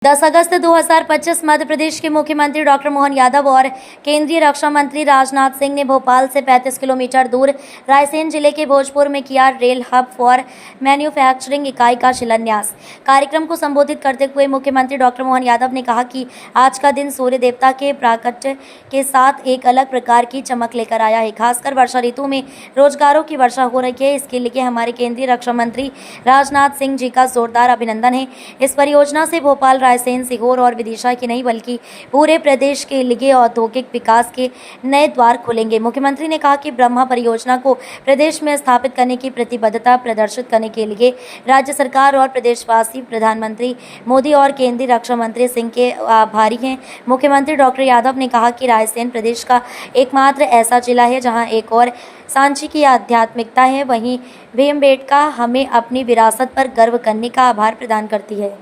10 अगस्त 2025 मध्य प्रदेश के मुख्यमंत्री डॉक्टर मोहन यादव और केंद्रीय रक्षा मंत्री राजनाथ सिंह ने भोपाल से 35 किलोमीटर दूर रायसेन जिले के भोजपुर में किया रेल हब फॉर मैन्युफैक्चरिंग इकाई का शिलान्यास। कार्यक्रम को संबोधित करते हुए मुख्यमंत्री डॉक्टर मोहन यादव ने कहा कि आज का दिन सूर्य देवता के प्राकट्य के साथ एक अलग प्रकार की चमक लेकर आया है। खासकर वर्षा ऋतु में रोजगारों की वर्षा हो रही है, इसके लिए हमारे केंद्रीय रक्षा मंत्री राजनाथ सिंह जी का जोरदार अभिनंदन है। इस परियोजना से भोपाल, रायसेन, सीहोर और विदिशा की नहीं बल्कि पूरे प्रदेश के लिए औद्योगिक विकास के नए द्वार खुलेंगे। मुख्यमंत्री ने कहा कि ब्रह्मा परियोजना को प्रदेश में स्थापित करने की प्रतिबद्धता प्रदर्शित करने के लिए राज्य सरकार और प्रदेशवासी प्रधानमंत्री मोदी और केंद्रीय रक्षा मंत्री सिंह के आभारी हैं। मुख्यमंत्री डॉक्टर यादव ने कहा कि रायसेन प्रदेश का एकमात्र ऐसा जिला है जहां एक और सांची की आध्यात्मिकता है, वहीं भीमबेटका हमें अपनी विरासत पर गर्व करने का आभार प्रदान करती है।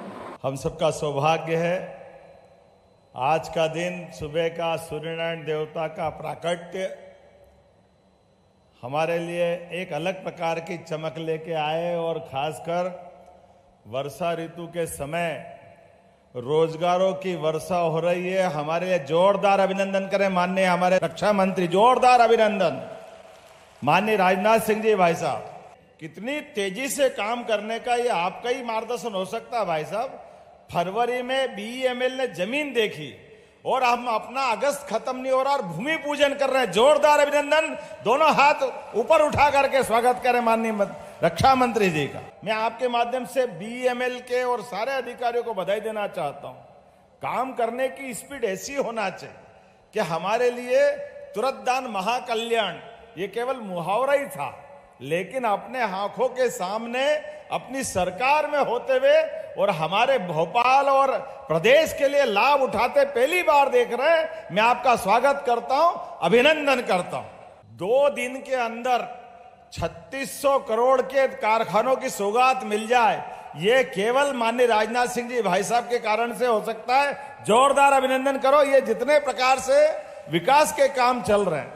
हम सबका सौभाग्य है आज का दिन सुबह का सूर्यनारायण देवता का प्राकट्य हमारे लिए एक अलग प्रकार की चमक लेके आए और खासकर वर्षा ऋतु के समय रोजगारों की वर्षा हो रही है। हमारे लिए जोरदार अभिनंदन करें माननीय हमारे रक्षा मंत्री, जोरदार अभिनंदन माननीय राजनाथ सिंह जी भाई साहब। कितनी तेजी से काम करने का ये आपका ही मार्गदर्शन हो सकता है भाई साहब। फरवरी में बीईएमएल ने जमीन देखी और हम अपना अगस्त खत्म नहीं हो रहा और भूमि पूजन कर रहे हैं। जोरदार अभिनंदन, दोनों हाथ ऊपर उठा करके स्वागत करें माननीय रक्षा मंत्री जी का। मैं आपके माध्यम से बीईएमएल के और सारे अधिकारियों को बधाई देना चाहता हूं। काम करने की स्पीड ऐसी होना चाहिए कि हमारे लिए तुरंत दान महाकल्याण ये केवल मुहावरा ही था, लेकिन अपने आंखों के सामने अपनी सरकार में होते हुए और हमारे भोपाल और प्रदेश के लिए लाभ उठाते पहली बार देख रहे हैं। मैं आपका स्वागत करता हूं, अभिनंदन करता हूं। 2 दिन के अंदर 3600 करोड़ के कारखानों की सौगात मिल जाए, ये केवल माननीय राजनाथ सिंह जी भाई साहब के कारण से हो सकता है। जोरदार अभिनंदन करो। ये जितने प्रकार से विकास के काम चल रहे हैं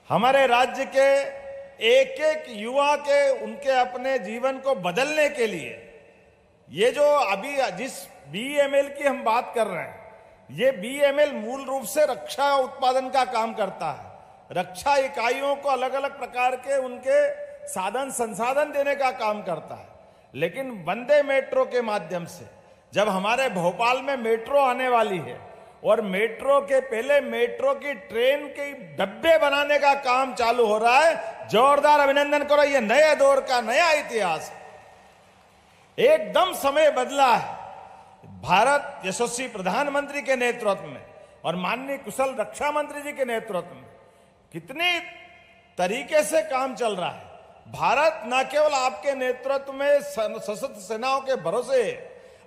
हमारे राज्य के एक एक युवा के उनके अपने जीवन को बदलने के लिए, ये जो अभी जिस बीईएमएल की हम बात कर रहे हैं, ये बीईएमएल मूल रूप से रक्षा उत्पादन का काम करता है। रक्षा इकाइयों को अलग अलग प्रकार के उनके साधन संसाधन देने का काम करता है। लेकिन वंदे मेट्रो के माध्यम से जब हमारे भोपाल में मेट्रो आने वाली है और मेट्रो के पहले मेट्रो की ट्रेन के डब्बे बनाने का काम चालू हो रहा है, जोरदार अभिनंदन करो। ये नए दौर का नया इतिहास, एकदम समय बदला है। भारत यशस्वी प्रधानमंत्री के नेतृत्व में और माननीय कुशल रक्षा मंत्री जी के नेतृत्व में कितने तरीके से काम चल रहा है। भारत न केवल आपके नेतृत्व में सशस्त्र सेनाओं के भरोसे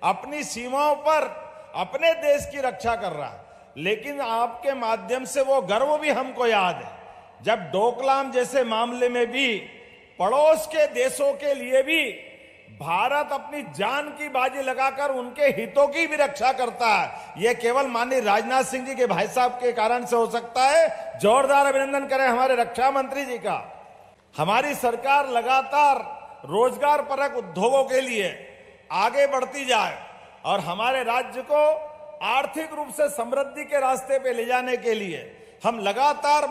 अपनी सीमाओं पर अपने देश की रक्षा कर रहा है, लेकिन आपके माध्यम से वो गर्व भी हमको याद है जब डोकलाम जैसे मामले में भी पड़ोस के देशों के लिए भी भारत अपनी जान की बाजी लगाकर उनके हितों की भी रक्षा करता है। यह केवल माननीय राजनाथ सिंह जी के भाई साहब के कारण से हो सकता है। जोरदार अभिनंदन करें हमारे रक्षा मंत्री जी का। हमारी सरकार लगातार रोजगार परक उद्योगों के लिए आगे बढ़ती जाए और हमारे राज्य को आर्थिक रूप से समृद्धि के रास्ते पे ले जाने के लिए हम लगातार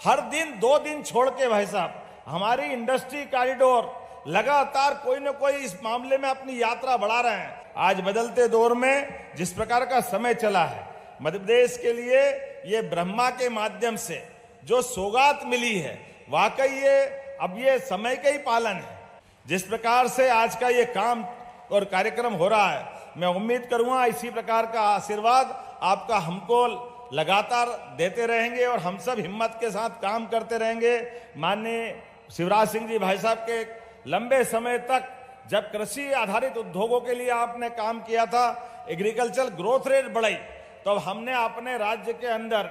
हर दिन 2 दिन छोड़ के भाई साहब हमारी इंडस्ट्री कॉरिडोर लगातार कोई न कोई इस मामले में अपनी यात्रा बढ़ा रहे हैं। आज बदलते दौर में जिस प्रकार का समय चला है, मध्य प्रदेश के लिए ये ब्रह्मा के माध्यम से जो सौगात मिली है, वाकई ये अब ये समय का ही पालन है। जिस प्रकार से आज का ये काम और कार्यक्रम हो रहा है, मैं उम्मीद करूंगा इसी प्रकार का आशीर्वाद आपका हमको लगातार देते रहेंगे और हम सब हिम्मत के साथ काम करते रहेंगे। माननीय शिवराज सिंह जी भाई साहब के लंबे समय तक जब कृषि आधारित उद्योगों के लिए आपने काम किया था, एग्रीकल्चर ग्रोथ रेट बढ़ाई, तो हमने अपने राज्य के अंदर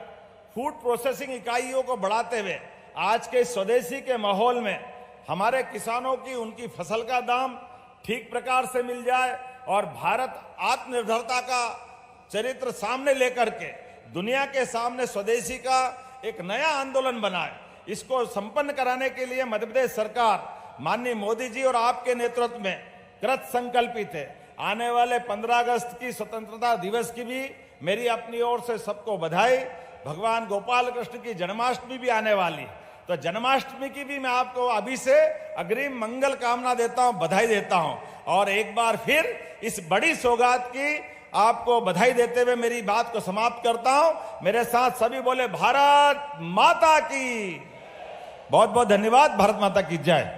फूड प्रोसेसिंग इकाइयों को बढ़ाते हुए आज के स्वदेशी के माहौल में हमारे किसानों की उनकी फसल का दाम ठीक प्रकार से मिल जाए और भारत आत्मनिर्भरता का चरित्र सामने लेकर के दुनिया के सामने स्वदेशी का एक नया आंदोलन बनाए। इसको संपन्न कराने के लिए मध्य प्रदेश सरकार माननीय मोदी जी और आपके नेतृत्व में कृत संकल्पित है। आने वाले 15 अगस्त की स्वतंत्रता दिवस की भी मेरी अपनी ओर से सबको बधाई। भगवान गोपाल कृष्ण की जन्माष्टमी भी आने वाली, तो जन्माष्टमी की भी मैं आपको अभी से अग्रिम मंगल कामना देता हूं, बधाई देता हूं। और एक बार फिर इस बड़ी सौगात की आपको बधाई देते हुए मेरी बात को समाप्त करता हूं। मेरे साथ सभी बोले भारत माता की। बहुत बहुत धन्यवाद। भारत माता की जय।